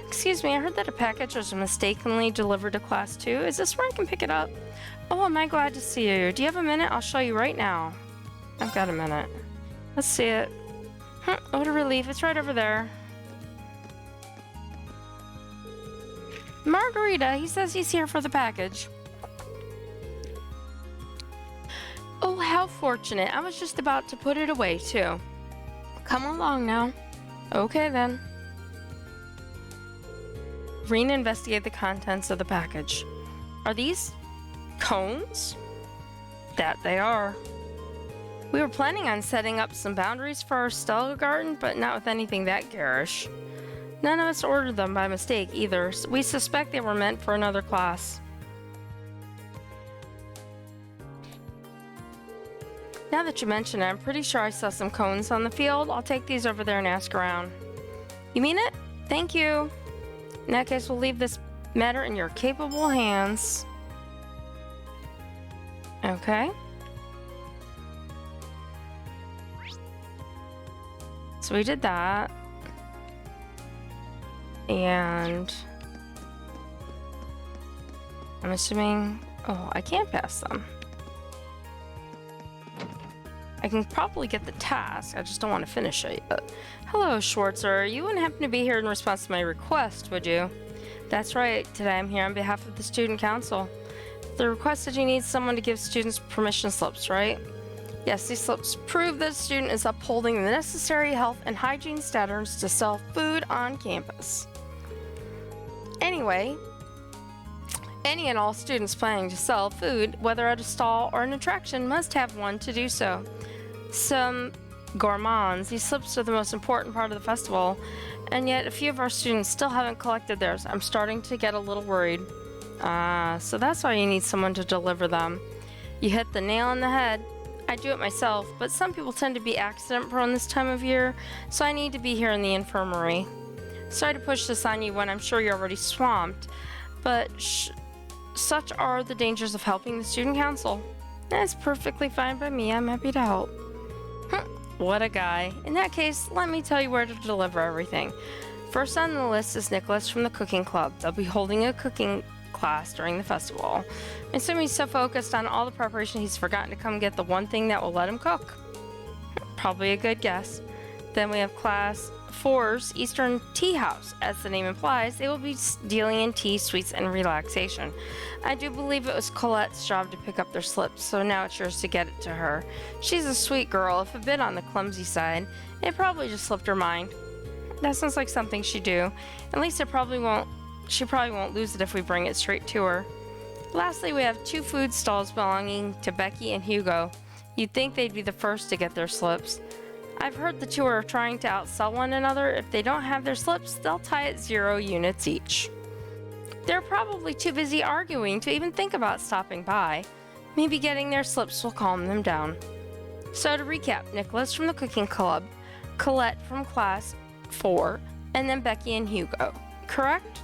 Excuse me, I heard that a package was mistakenly delivered to Class 2. Is this where I can pick it up? Oh, am I glad to see you. Do you have a minute? I'll show you right now. I've got a minute. Let's see it. What a relief. It's right over there. Margarita, he says he's here for the package. Oh, how fortunate. I was just about to put it away, too. Come along now. Okay, then. Rena investigated the contents of the package. Are these cones? That they are. We were planning on setting up some boundaries for our Stella garden, but not with anything that garish. None of us ordered them by mistake either. We suspect they were meant for another class. Now that you mention it, I'm pretty sure I saw some cones on the field. I'll take these over there and ask around. You mean it? Thank you. In that case, we'll leave this matter in your capable hands. Okay. So we did that. And I'm assuming, oh, I can't pass them. I can probably get the task, I just don't want to finish it yet. Hello, Schwartzer. You wouldn't happen to be here in response to my request, would you? That's right. Today I'm here on behalf of the Student Council. The request said you need someone to give students permission slips, right? Yes, these slips prove that a student is upholding the necessary health and hygiene standards to sell food on campus. Anyway, any and all students planning to sell food, whether at a stall or an attraction, must have one to do so. Some gourmands, these slips are the most important part of the festival, and yet a few of our students still haven't collected theirs. I'm starting to get a little worried. So that's why you need someone to deliver them. You hit the nail on the head. I do it myself, but some people tend to be accident prone this time of year, so I need to be here in the infirmary. Sorry to push this on you when I'm sure you're already swamped, but such are the dangers of helping the student council. That's perfectly fine by me. I'm happy to help. What a guy. In that case, let me tell you where to deliver everything. First on the list is Nicholas from the cooking club. They'll be holding a cooking class during the festival. I assume he's so focused on all the preparation he's forgotten to come get the one thing that will let him cook. Probably a good guess. Then we have Class 4's Eastern Tea House. As the name implies, they will be dealing in tea, sweets, and relaxation. I do believe it was Colette's job to pick up their slips, so now it's yours to get it to her. She's a sweet girl, if a bit on the clumsy side. It probably just slipped her mind. That sounds like something she'd do. At least she probably won't lose it if we bring it straight to her. Lastly, we have 2 food stalls belonging to Becky and Hugo. You'd think they'd be the first to get their slips. I've heard the 2 are trying to outsell one another. If they don't have their slips, they'll tie at 0 units each. They're probably too busy arguing to even think about stopping by. Maybe getting their slips will calm them down. So to recap, Nicholas from the cooking club, Colette from Class 4, and then Becky and Hugo. Correct?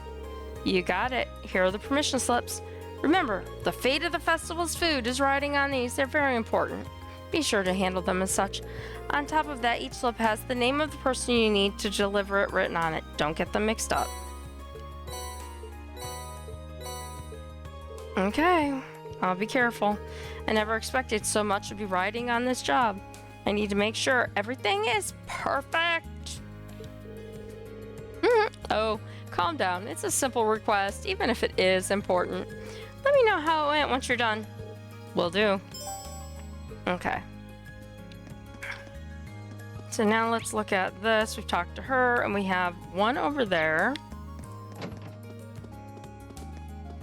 You got it. Here are the permission slips. Remember, the fate of the festival's food is riding on these. They're very important. Be sure to handle them as such. On top of that, each slip has the name of the person you need to deliver it written on it. Don't get them mixed up. Okay, I'll be careful. I never expected so much to be riding on this job. I need to make sure everything is perfect. Oh, calm down. It's a simple request, even if it is important. Let me know how it went once you're done. Will do. Okay. So now let's look at this. We've talked to her, and we have one over there.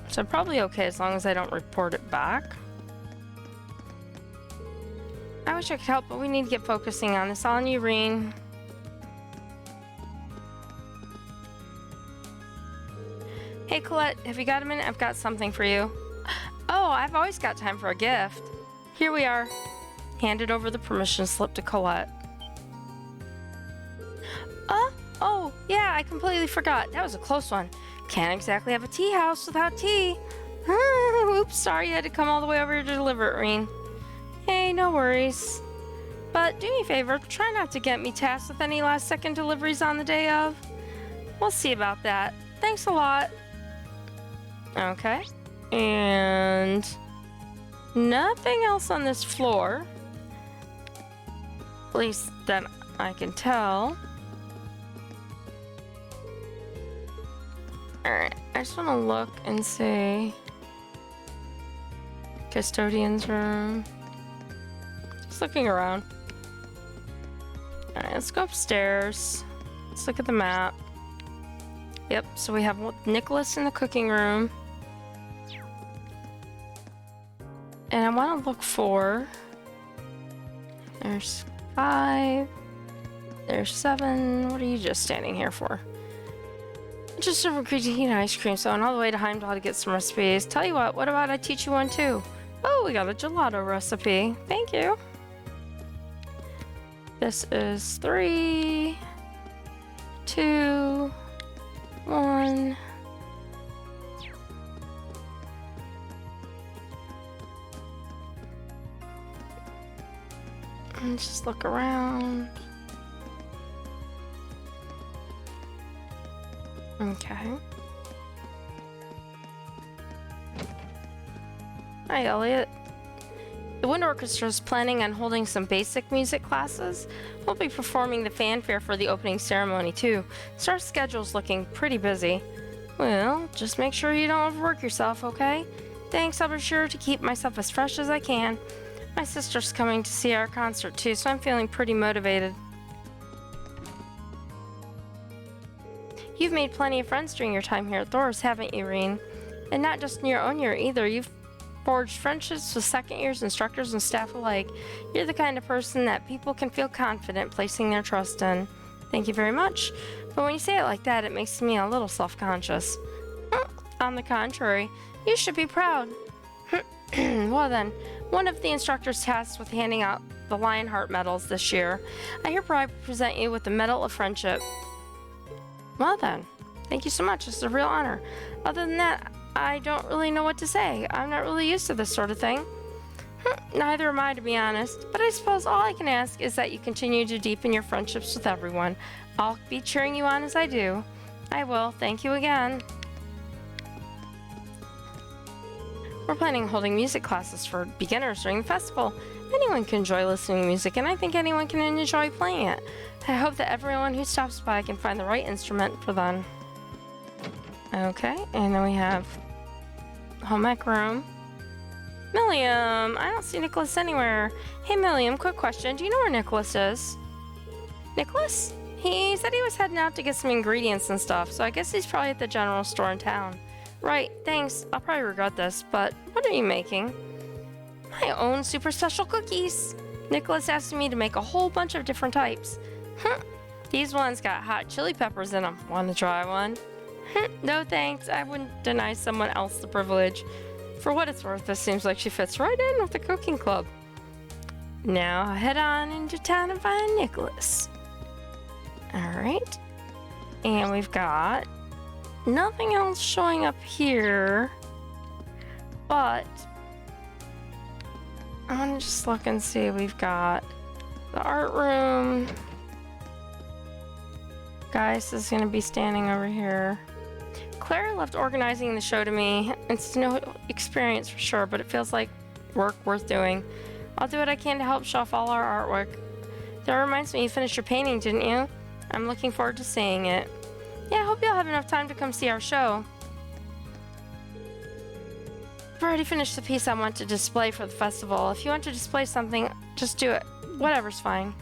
So probably okay as long as I don't report it back. I wish I could help, but we need to get focusing on this. On you, Reen. Hey, Colette, have you got a minute? I've got something for you. Oh, I've always got time for a gift. Here we are. Handed over the permission slip to Colette. Oh, yeah, I completely forgot. That was a close one. Can't exactly have a tea house without tea. Oops, sorry you had to come all the way over here to deliver it, Reen. Hey, no worries. But do me a favor, try not to get me tasked with any last-second deliveries on the day of. We'll see about that. thanks a lot. Okay. And nothing else on this floor. At least that I can tell. Alright, I just want to look and see. Custodian's room. Just looking around. Alright, let's go upstairs. Let's look at the map. Yep, so we have Nicholas in the cooking room. And I want to look for... There's 5. There's 7. What are you just standing here for? Just over cream ice cream, so I went all the way to Heimdall to get some recipes. Tell you what about I teach you one too? Oh, we got a gelato recipe. Thank you. This is 3, 2, 1. And just look around. Okay. Hi, Elliot. The Wind Orchestra is planning on holding some basic music classes. We'll be performing the fanfare for the opening ceremony, too. So our schedule's looking pretty busy. Well, just make sure you don't overwork yourself, okay? Thanks, I'll be sure to keep myself as fresh as I can. My sister's coming to see our concert, too, so I'm feeling pretty motivated. You've made plenty of friends during your time here at Thor's, haven't you, Reen? And not just in your own year either. You've forged friendships with second years, instructors, and staff alike. You're the kind of person that people can feel confident placing their trust in. Thank you very much. But when you say it like that, it makes me a little self-conscious. On the contrary, you should be proud. Well then, one of the instructors tasked with handing out the Lionheart Medals this year. I hereby present you with the Medal of Friendship. Well then, thank you so much. It's a real honor. Other than that, I don't really know what to say. I'm not really used to this sort of thing. Neither am I, to be honest. But I suppose all I can ask is that you continue to deepen your friendships with everyone. I'll be cheering you on as I do. I will. Thank you again. We're planning on holding music classes for beginners during the festival. Anyone can enjoy listening to music, and I think anyone can enjoy playing it. I hope that everyone who stops by can find the right instrument for them. Okay, and then we have home ec room. Milliam, I don't see Nicholas anywhere. Hey Milliam, quick question. Do you know where Nicholas is? Nicholas? He said he was heading out to get some ingredients and stuff, so I guess he's probably at the general store in town. Right, thanks. I'll probably regret this, but what are you making? My own super special cookies. Nicholas asked me to make a whole bunch of different types. These ones got hot chili peppers in them. Want to try one? No thanks. I wouldn't deny someone else the privilege. For what it's worth, this seems like she fits right in with the cooking club. Now head on into town and find Nicholas. Alright. And we've got nothing else showing up here. But I want to just look and see. We've got the art room. Guys is going to be standing over here. Claire left organizing the show to me. It's no experience for sure, but it feels like work worth doing. I'll do what I can to help show off all our artwork. That reminds me, you finished your painting, didn't you? I'm looking forward to seeing it. Yeah, I hope you'll have enough time to come see our show. I've already finished the piece I want to display for the festival. If you want to display something, just do it. Whatever's fine.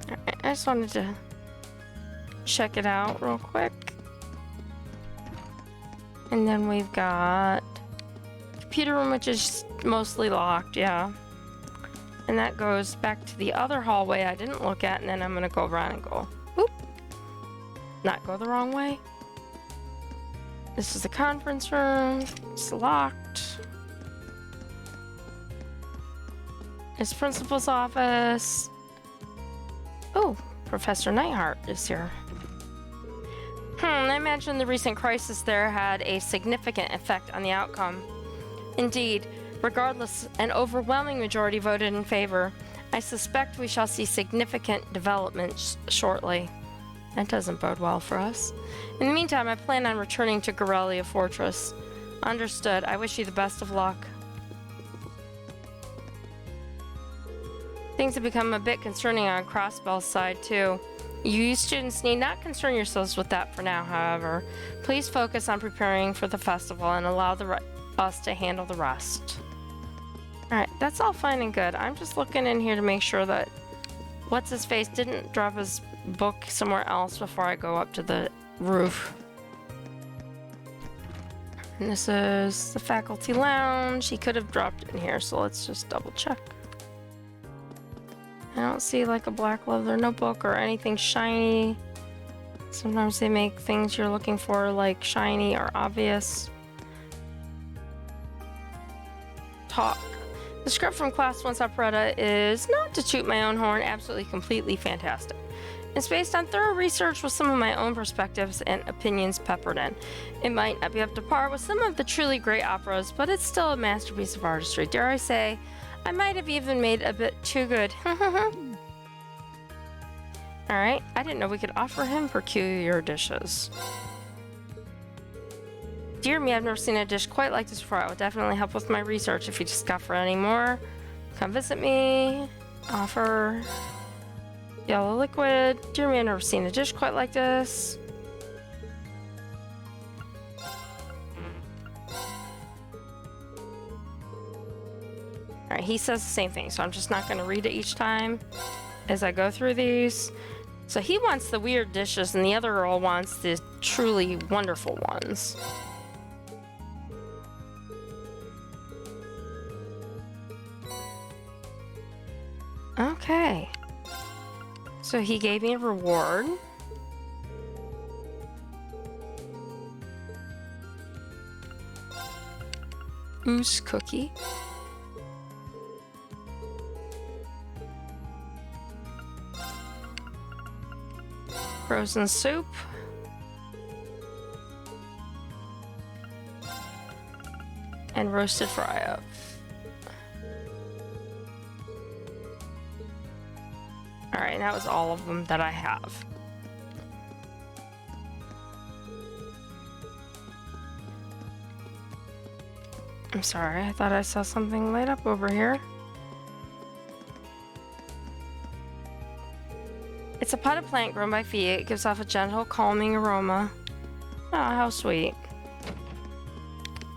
Alright, I just wanted to check it out real quick. And then we've got computer room, which is mostly locked, yeah. And that goes back to the other hallway I didn't look at, and then I'm gonna go around and go, whoop. Not go the wrong way. This is the conference room. It's locked. It's principal's office. Oh, Professor Nightheart is here. I imagine the recent crisis there had a significant effect on the outcome. Indeed, regardless, an overwhelming majority voted in favor. I suspect we shall see significant developments shortly. That doesn't bode well for us. In the meantime, I plan on returning to Gorelia Fortress. Understood. I wish you the best of luck. Things have become a bit concerning on Crossbell's side, too. You students need not concern yourselves with that for now, however. Please focus on preparing for the festival and allow us to handle the rest. Alright, that's all fine and good. I'm just looking in here to make sure that What's-His-Face didn't drop his book somewhere else before I go up to the roof. And this is the faculty lounge. He could have dropped it in here, so let's just double check. I don't see like a black leather notebook or anything shiny. Sometimes they make things you're looking for like shiny or obvious. Talk. The script from Class 1's operetta is, not to toot my own horn, absolutely completely fantastic. It's based on thorough research with some of my own perspectives and opinions peppered in. It might not be up to par with some of the truly great operas, but it's still a masterpiece of artistry. Dare I say, I might have even made a bit too good. Alright, I didn't know we could offer him peculiar dishes. Dear me, I've never seen a dish quite like this before. I would definitely help with my research if you discover any more. Come visit me. Offer. Yellow liquid. Dear me, I've never seen a dish quite like this. Alright, he says the same thing, so I'm just not going to read it each time as I go through these. So he wants the weird dishes, and the other girl wants the truly wonderful ones. Okay. So he gave me a reward. Goose cookie. Frozen soup. And roasted fry-up. Alright, that was all of them that I have. I'm sorry, I thought I saw something light up over here. It's a potted plant grown by feet. It gives off a gentle, calming aroma. Oh, how sweet.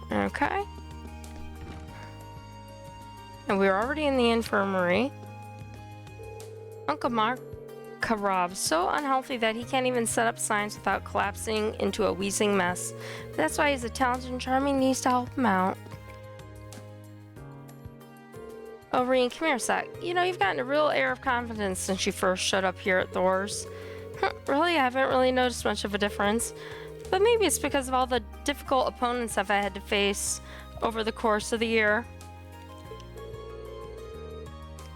Okay. And we're already in the infirmary. Uncle Makarov's so unhealthy that he can't even set up signs without collapsing into a wheezing mess. But that's why he's a talented and charming niece to help him out. Oh, Reen, come here a sec. You know, you've gotten a real air of confidence since you first showed up here at Thor's. Really? I haven't really noticed much of a difference. But maybe it's because of all the difficult opponents I've had to face over the course of the year.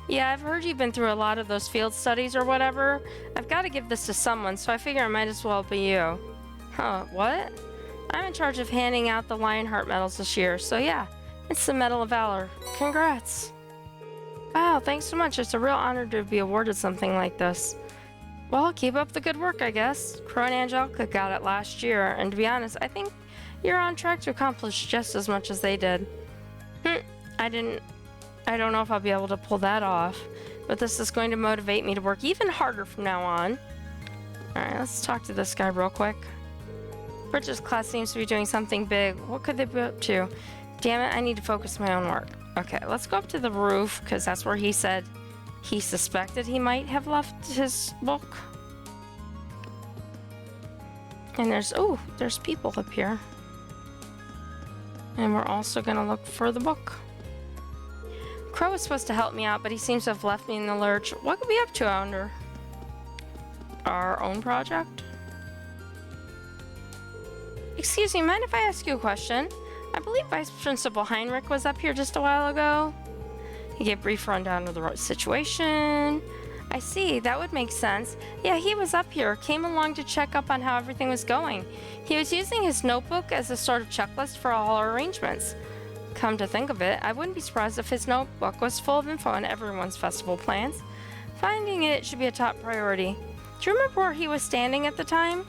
Yeah, I've heard you've been through a lot of those field studies or whatever. I've got to give this to someone, so I figure it might as well be you. Huh, what? I'm in charge of handing out the Lionheart Medals this year, so yeah, it's the Medal of Valor. Congrats. Wow, thanks so much. It's a real honor to be awarded something like this. Well, keep up the good work, I guess. Crow and Angelica got it last year, and to be honest, I think you're on track to accomplish just as much as they did. I don't know if I'll be able to pull that off, but this is going to motivate me to work even harder from now on. Alright, let's talk to this guy real quick. Bridget's class seems to be doing something big. What could they be up to? Damn it, I need to focus my own work. Okay, let's go up to the roof, because that's where he said he suspected he might have left his book. And there's people up here. And we're also going to look for the book. Crow was supposed to help me out, but he seems to have left me in the lurch. What could we be up to, I wonder? Our own project? Excuse me, mind if I ask you a question? I believe Vice Principal Heinrich was up here just a while ago. He gave a brief rundown of the situation. I see, that would make sense. Yeah, he was up here, came along to check up on how everything was going. He was using his notebook as a sort of checklist for all our arrangements. Come to think of it, I wouldn't be surprised if his notebook was full of info on everyone's festival plans. Finding it should be a top priority. Do you remember where he was standing at the time?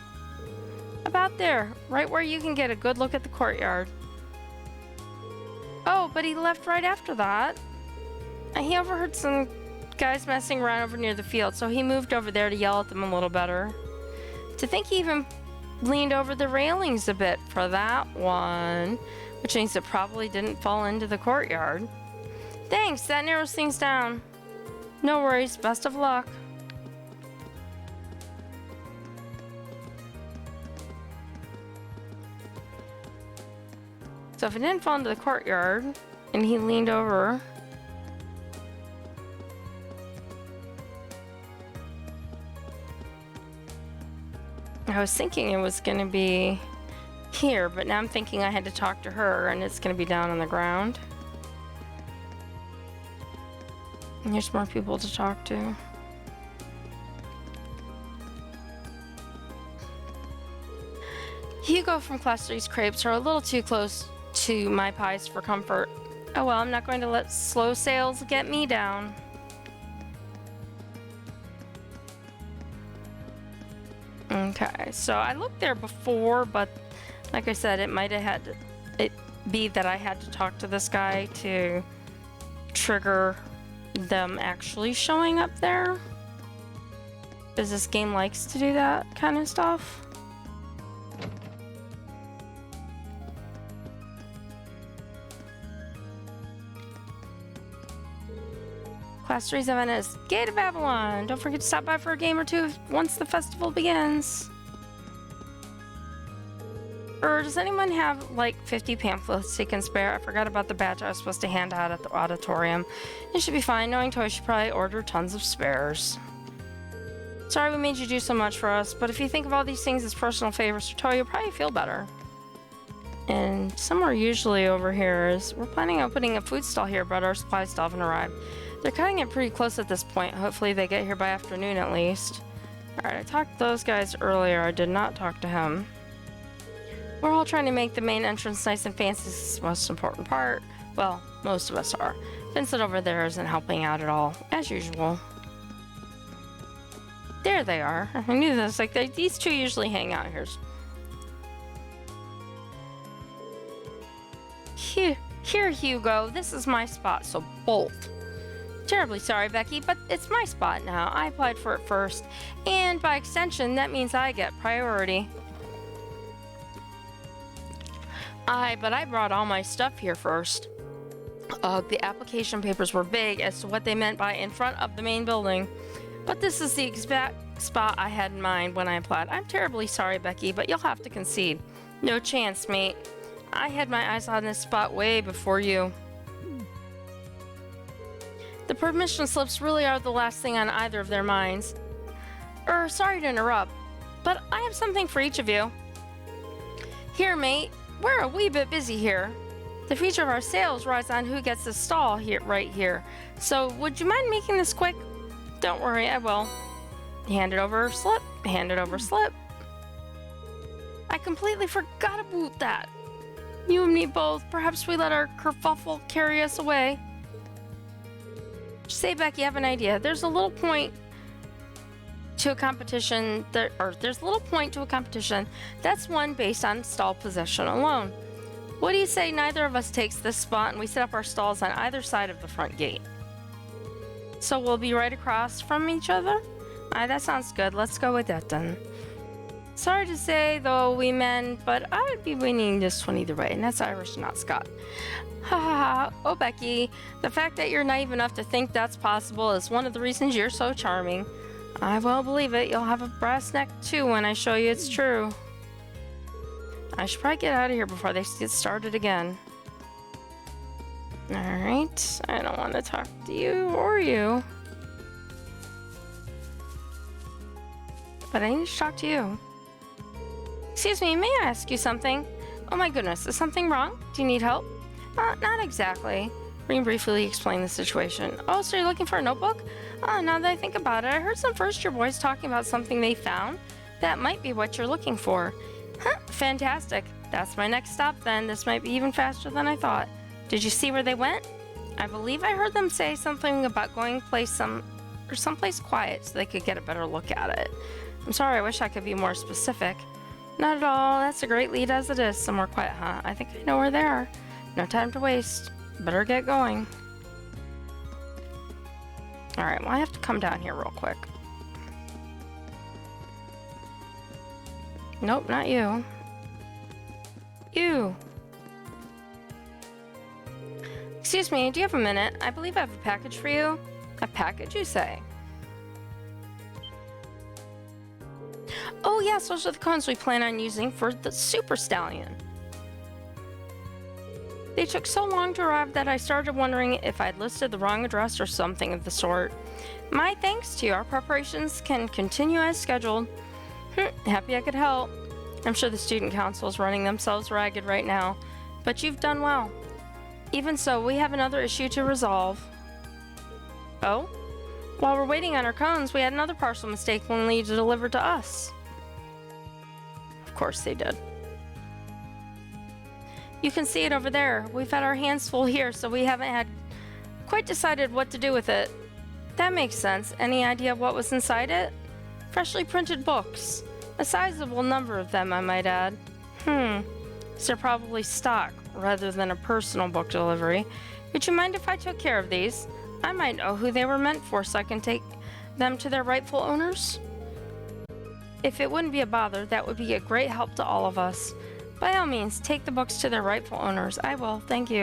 About there, right where you can get a good look at the courtyard. Oh, but he left right after that. He overheard some guys messing around over near the field, so he moved over there to yell at them a little better. To think he even leaned over the railings a bit for that one, which means it probably didn't fall into the courtyard. Thanks, that narrows things down. No worries, best of luck. So if it didn't fall into the courtyard, and he leaned over... I was thinking it was going to be here, but now I'm thinking I had to talk to her, and it's going to be down on the ground. And there's more people to talk to. Hugo from Class 3's crepes are a little too close to my pies for comfort. Oh well, I'm not going to let slow sales get me down. Okay, so I looked there before, but like I said, it might have had it be that I had to talk to this guy to trigger them actually showing up there. Because this game likes to do that kind of stuff. Class 3's event is Gate of Babylon. Don't forget to stop by for a game or two once the festival begins. Or does anyone have like 50 pamphlets they can spare? I forgot about the batch I was supposed to hand out at the auditorium. It should be fine. Knowing Toy should probably order tons of spares. Sorry we made you do so much for us, but if you think of all these things as personal favors for Toy, you'll probably feel better. And somewhere usually over here is... We're planning on putting a food stall here, but our supplies still haven't arrived. They're cutting it pretty close at this point. Hopefully they get here by afternoon at least. Alright, I talked to those guys earlier. I did not talk to him. We're all trying to make the main entrance nice and fancy. This is the most important part. Well, most of us are. Vincent over there isn't helping out at all, as usual. There they are. I knew this. Like these two usually hang out here. Here, Hugo. This is my spot, so bolt. Terribly sorry, Becky, but it's my spot now. I applied for it first, and by extension, that means I get priority. But I brought all my stuff here first. The application papers were vague as to what they meant by in front of the main building, but this is the exact spot I had in mind when I applied. I'm terribly sorry, Becky, but you'll have to concede. No chance, mate. I had my eyes on this spot way before you. The permission slips really are the last thing on either of their minds. Sorry to interrupt, but I have something for each of you. Here, mate, we're a wee bit busy here. The future of our sales rides on who gets the stall here, right here. So, would you mind making this quick? Don't worry, I will. Hand it over, slip. Hand it over, slip. I completely forgot about that. You and me both. Perhaps we let our kerfuffle carry us away. Say, Becky, I have an idea. There's a little point to a competition there's a little point to a competition that's won based on stall position alone. What do you say neither of us takes this spot and we set up our stalls on either side of the front gate? So we'll be right across from each other? That sounds good. Let's go with that then. Sorry to say, though, we men, but I would be winning this one either way, and that's Irish, not Scot. Ha ha ha. Oh, Becky, the fact that you're naive enough to think that's possible is one of the reasons you're so charming. I well believe it. You'll have a brass neck, too, when I show you it's true. I should probably get out of here before they get started again. Alright, I don't want to talk to you or you. But I need to talk to you. Excuse me, may I ask you something? Oh my goodness, is something wrong? Do you need help? Not exactly. Reem briefly explained the situation. Oh, so you're looking for a notebook? Now that I think about it, I heard some first-year boys talking about something they found. That might be what you're looking for. Huh, fantastic. That's my next stop then. This might be even faster than I thought. Did you see where they went? I believe I heard them say something about going someplace quiet so they could get a better look at it. I'm sorry, I wish I could be more specific. Not at all. That's a great lead as it is. Somewhere quiet, huh? I think I know where they are. No time to waste. Better get going. Alright, well, I have to come down here real quick. Nope, not you. You! Excuse me, do you have a minute? I believe I have a package for you. A package, you say? Oh yes, those are the cones we plan on using for the Super Stallion. They took so long to arrive that I started wondering if I'd listed the wrong address or something of the sort. My thanks to you. Our preparations can continue as scheduled. Happy I could help. I'm sure the student council is running themselves ragged right now, but you've done well. Even so, we have another issue to resolve. Oh? While we're waiting on our cones, we had another parcel mistakenly delivered to us. Of course they did. You can see it over there. We've had our hands full here, so we haven't had quite decided what to do with it. That makes sense. Any idea what was inside it? Freshly printed books. A sizable number of them, I might add. So they're probably stock rather than a personal book delivery. Would you mind if I took care of these? I might know who they were meant for so I can take them to their rightful owners. If it wouldn't be a bother, that would be a great help to all of us. By all means, take the books to their rightful owners. I will, thank you.